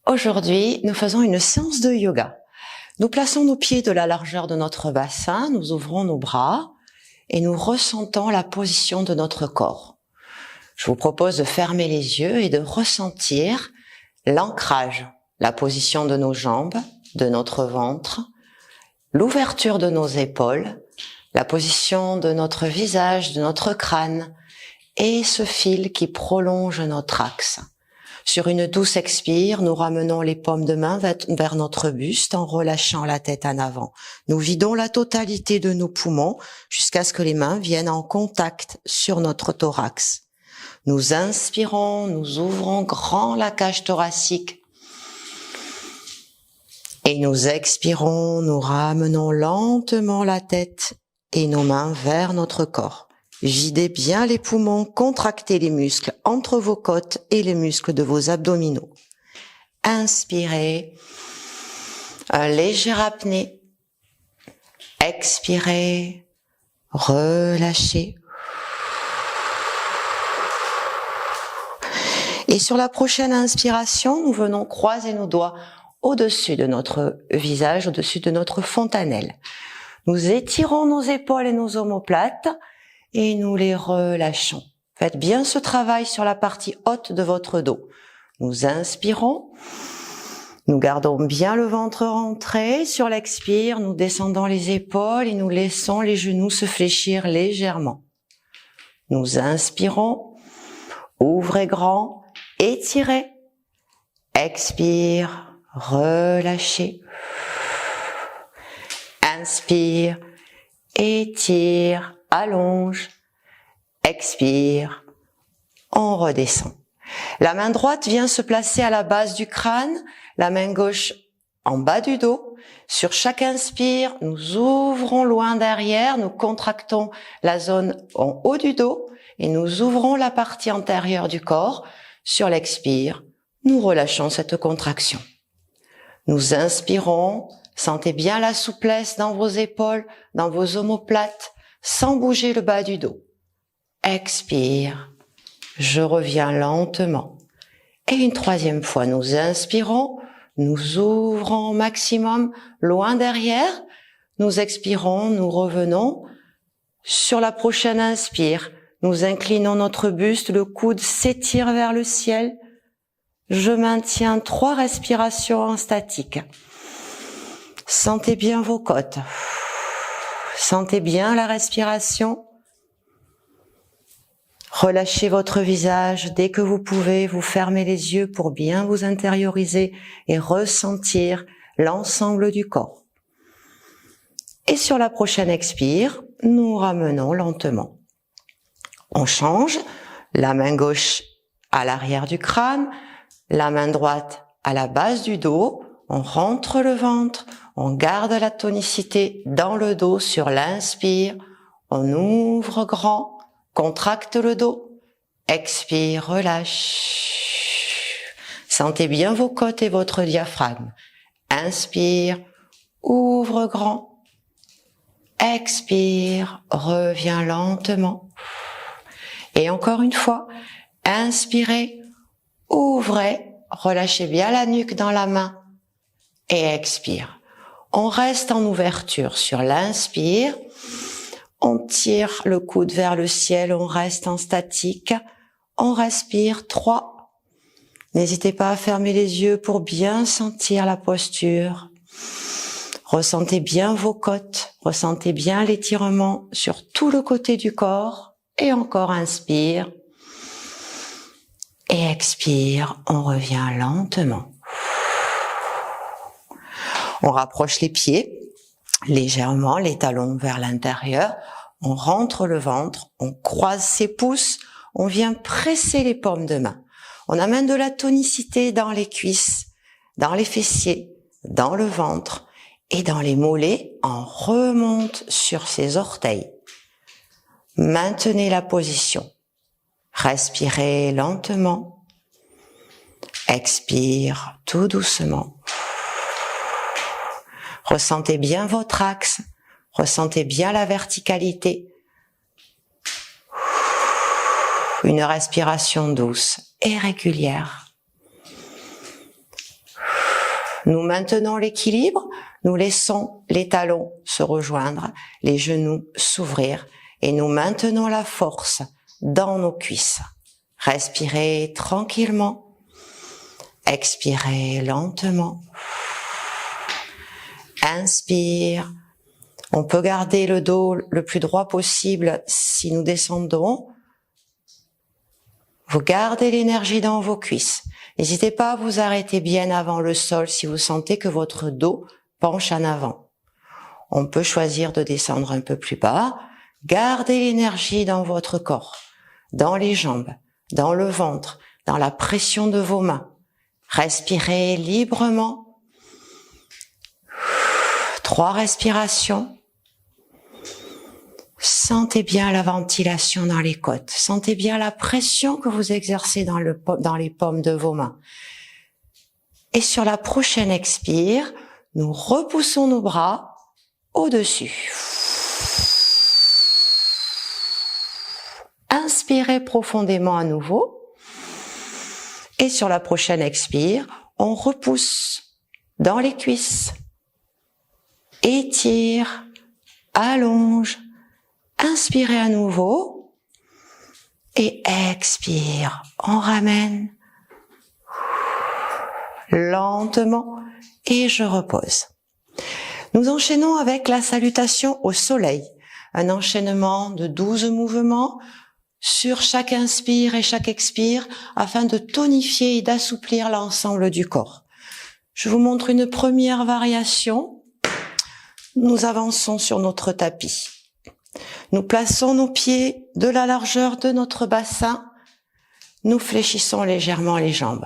Aujourd'hui, nous faisons une séance de yoga. Nous plaçons nos pieds de la largeur de notre bassin, nous ouvrons nos bras et nous ressentons la position de notre corps. Je vous propose de fermer les yeux et de ressentir l'ancrage, la position de nos jambes, de notre ventre, l'ouverture de nos épaules, la position de notre visage, de notre crâne et ce fil qui prolonge notre axe. Sur une douce expire, nous ramenons les paumes de main vers notre buste en relâchant la tête en avant. Nous vidons la totalité de nos poumons jusqu'à ce que les mains viennent en contact sur notre thorax. Nous inspirons, nous ouvrons grand la cage thoracique. Et nous expirons, nous ramenons lentement la tête et nos mains vers notre corps. Videz bien les poumons, contractez les muscles entre vos côtes et les muscles de vos abdominaux. Inspirez, un léger apnée. Expirez, relâchez. Et sur la prochaine inspiration, nous venons croiser nos doigts au-dessus de notre visage, au-dessus de notre fontanelle. Nous étirons nos épaules et nos omoplates et nous les relâchons. Faites bien ce travail sur la partie haute de votre dos. Nous inspirons, nous gardons bien le ventre rentré. Sur l'expire, nous descendons les épaules et nous laissons les genoux se fléchir légèrement. Nous inspirons, ouvrez grand, étirez. Expire, relâchez. Inspire, étire, allonge. Expire, on redescend. La main droite vient se placer à la base du crâne, la main gauche en bas du dos. Sur chaque inspire, nous ouvrons loin derrière, nous contractons la zone en haut du dos et nous ouvrons la partie antérieure du corps. Sur l'expire, nous relâchons cette contraction. Nous inspirons, sentez bien la souplesse dans vos épaules, dans vos omoplates, sans bouger le bas du dos. Expire, je reviens lentement. Et une troisième fois, nous inspirons, nous ouvrons au maximum, loin derrière. Nous expirons, nous revenons. Sur la prochaine inspire, nous inclinons notre buste, le coude s'étire vers le ciel. Je maintiens 3 respirations en statique. Sentez bien vos côtes. Sentez bien la respiration. Relâchez votre visage dès que vous pouvez, vous fermez les yeux pour bien vous intérioriser et ressentir l'ensemble du corps. Et sur la prochaine expire, nous ramenons lentement. On change, la main gauche à l'arrière du crâne, la main droite à la base du dos, on rentre le ventre, on garde la tonicité dans le dos sur l'inspire, on ouvre grand, contracte le dos, expire, relâche. Sentez bien vos côtes et votre diaphragme. Inspire, ouvre grand, expire, reviens lentement. Et encore une fois, inspirez, ouvrez, relâchez bien la nuque dans la main et expire. On reste en ouverture sur l'inspire. On tire le coude vers le ciel, on reste en statique. On respire 3. N'hésitez pas à fermer les yeux pour bien sentir la posture. Ressentez bien vos côtes, ressentez bien l'étirement sur tout le côté du corps. Et encore inspire. Et expire, on revient lentement. On rapproche les pieds légèrement, les talons vers l'intérieur. On rentre le ventre, on croise ses pouces, on vient presser les paumes de main. On amène de la tonicité dans les cuisses, dans les fessiers, dans le ventre et dans les mollets. On remonte sur ses orteils. Maintenez la position. Respirez lentement. Expire tout doucement. Ressentez bien votre axe. Ressentez bien la verticalité. Une respiration douce et régulière. Nous maintenons l'équilibre, nous laissons les talons se rejoindre, les genoux s'ouvrir et nous maintenons la force dans nos cuisses. Respirez tranquillement, expirez lentement. Inspire. On peut garder le dos le plus droit possible si nous descendons. Vous gardez l'énergie dans vos cuisses. N'hésitez pas à vous arrêter bien avant le sol si vous sentez que votre dos penche en avant. On peut choisir de descendre un peu plus bas. Gardez l'énergie dans votre corps, dans les jambes, dans le ventre, dans la pression de vos mains. Respirez librement. 3 respirations. Sentez bien la ventilation dans les côtes. Sentez bien la pression que vous exercez dans les paumes de vos mains. Et sur la prochaine expire, nous repoussons nos bras au-dessus. Inspirez profondément à nouveau. Et sur la prochaine expire, on repousse dans les cuisses. Étire, allonge. Inspirez à nouveau et expire. On ramène lentement et je repose. Nous enchaînons avec la salutation au soleil. Un enchaînement de 12 mouvements sur chaque inspire et chaque expire afin de tonifier et d'assouplir l'ensemble du corps. Je vous montre une première variation. Nous avançons sur notre tapis. Nous plaçons nos pieds de la largeur de notre bassin. Nous fléchissons légèrement les jambes.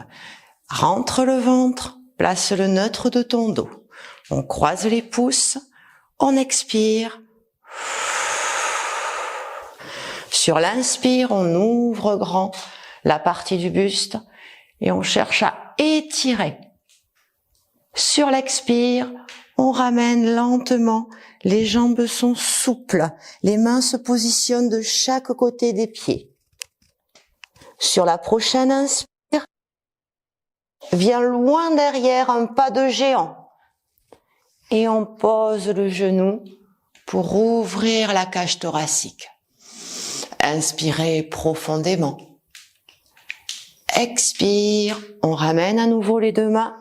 Rentre le ventre, place le neutre de ton dos. On croise les pouces, on expire. Sur l'inspire, on ouvre grand la partie du buste et on cherche à étirer. Sur l'expire, on ramène lentement, les jambes sont souples, les mains se positionnent de chaque côté des pieds. Sur la prochaine inspire, vient loin derrière un pas de géant. Et on pose le genou pour ouvrir la cage thoracique. Inspirez profondément. Expire, on ramène à nouveau les 2 mains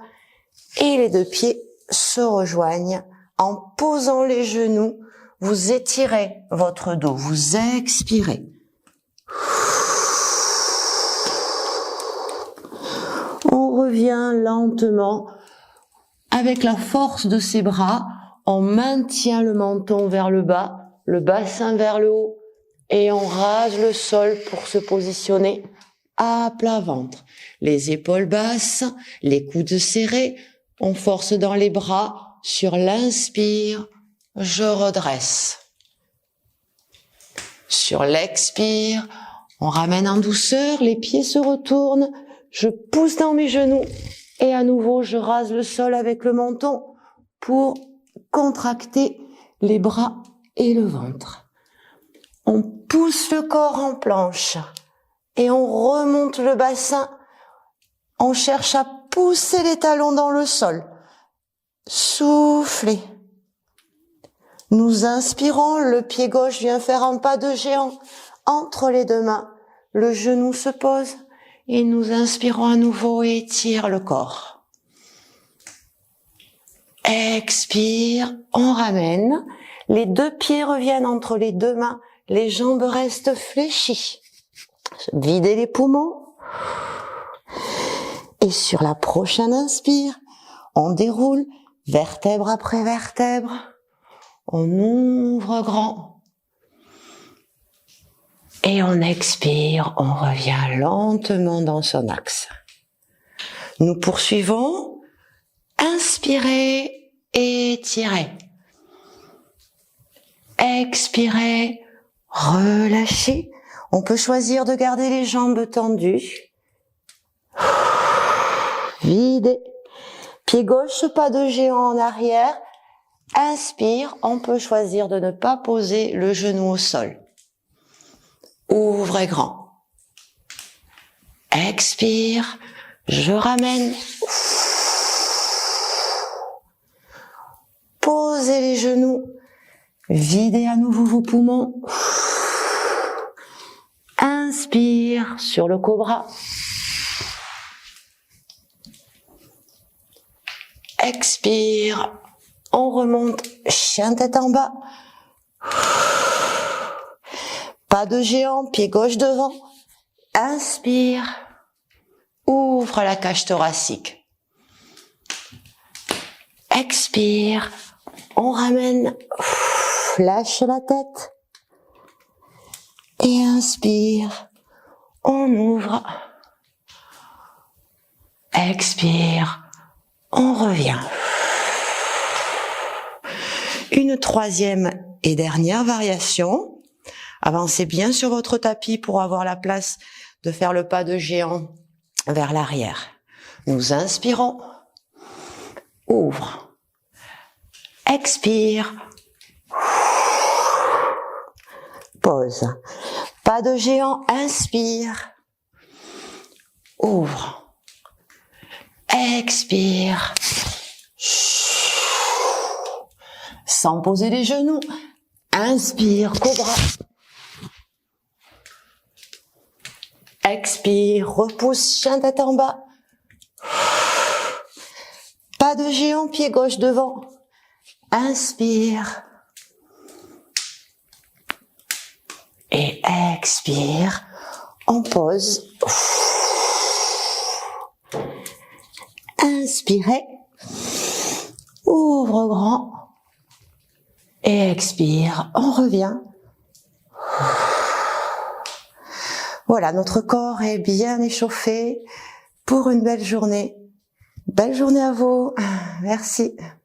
et les 2 pieds se rejoignent. En posant les genoux, vous étirez votre dos, vous expirez. On revient lentement. Avec la force de ses bras, on maintient le menton vers le bas, le bassin vers le haut et on rase le sol pour se positionner à plat ventre. Les épaules basses, les coudes serrés, on force dans les bras. Sur l'inspire, je redresse. Sur l'expire, on ramène en douceur, les pieds se retournent, je pousse dans mes genoux et à nouveau je rase le sol avec le menton pour contracter les bras et le ventre. On pousse le corps en planche et on remonte le bassin. On cherche à pousser les talons dans le sol. Soufflez. Nous inspirons, le pied gauche vient faire un pas de géant entre les 2 mains. Le genou se pose et nous inspirons à nouveau et étire le corps. Expire, on ramène. Les 2 pieds reviennent entre les 2 mains. Les jambes restent fléchies. Videz les poumons. Et sur la prochaine inspire, on déroule vertèbre après vertèbre. On ouvre grand. Et on expire, on revient lentement dans son axe. Nous poursuivons. Inspirez, étirez. Expirez, relâchez. On peut choisir de garder les jambes tendues. Videz. Pied gauche, pas de géant en arrière. Inspire, on peut choisir de ne pas poser le genou au sol. Ouvrez grand. Expire, je ramène. posez les genoux. Videz à nouveau vos poumons. Inspire sur le cobra. Expire. On remonte, chien tête en bas. Pas de géant, pied gauche devant. Inspire. Ouvre la cage thoracique. Expire. On ramène. Lâche la tête. Et inspire. On ouvre. Expire. On revient. Une troisième et dernière variation. Avancez bien sur votre tapis pour avoir la place de faire le pas de géant vers l'arrière. Nous inspirons. Ouvre. Expire. Pause. Pas de géant. Inspire. Ouvre. Expire. Sans poser les genoux. Inspire, cobra. Expire, repousse, chien tête en bas. Pas de géant, pied gauche devant. Inspire. Et expire. On pose. Inspirez. Ouvre grand. Et expire. On revient. Voilà, notre corps est bien échauffé pour une belle journée. Belle journée à vous. Merci.